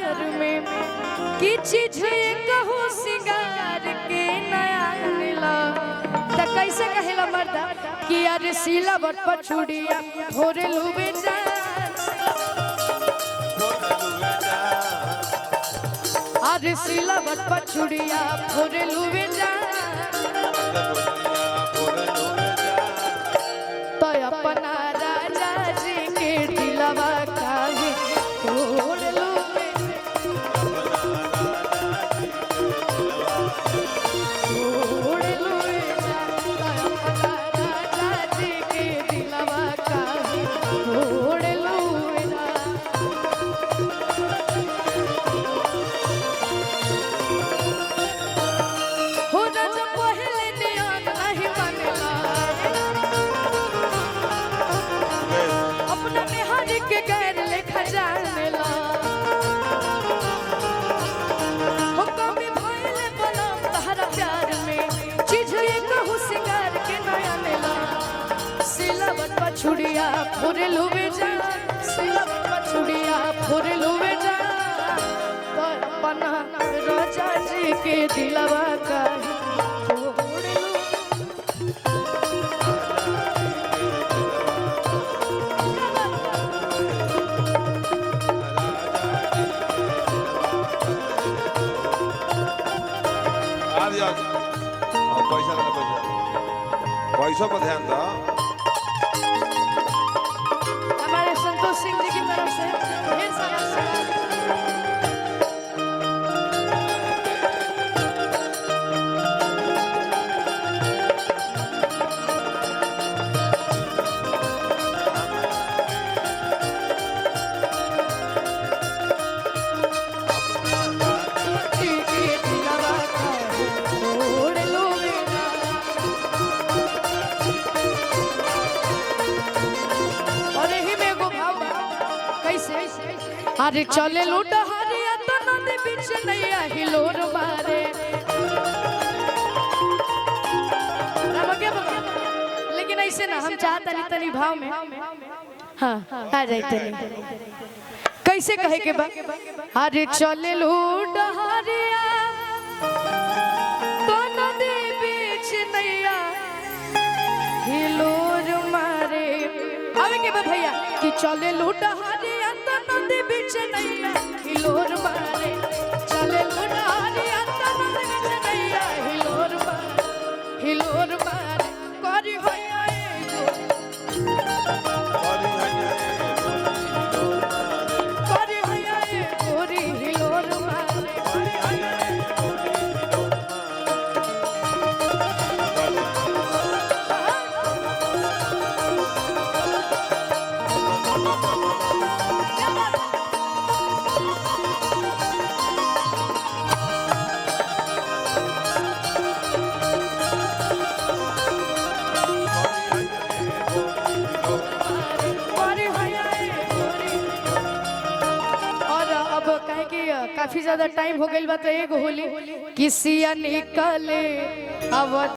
प्यार में की चीज कहू सिंगार के नया मिला त कैसे कहेला मर्दा कि यार सीला बट पर छुड़िया भोरे लुबे जा अरे सीला बट पर छुड़िया भोरे लुबे जा तो अपना राजा जी के दिलवा काहे तोड़ लुबे तोड़ लुबे जा तो अपना राजा जी के दिलवा काहे तोड़ लुबे जा हो राजा पहले नियम नहीं मानेला अपना बिहार के गैर लेखा जानेला हो कभी भइले बलम तहरा प्यार में चीज ये कहू सिंगार के नया नेला सिलावट पर छुड़िया फुरे लुबे जा सिलावट पर छुड़िया फुरे लुबे जा तो अपना राजा जी के दिलवा का पैसा पर ध्यान दो। हमारे संतोष सिंह जी की तरफ से ढेर सारा अरे चले लूट हरिया तो नदी बीच नैया हिलोर मारे लेकिन ऐसे ना हम चाहता नहीं तनी भाव में हाँ आ जाते कैसे कहे के बा अरे चले लूट हरिया तो नदी बीच नैया हिलोर मारे आवे के बा भैया कि चले लूट हरिया तो नदी बीच नैया हिलोर मारे चले लूट हरिया तो नदी बीच नैया हिलोर मारे करी भैया करी भैया गोरी हिलोर मारे काफी ज्यादा टाइम हो गई बा तो एक होली किसिया निकले अब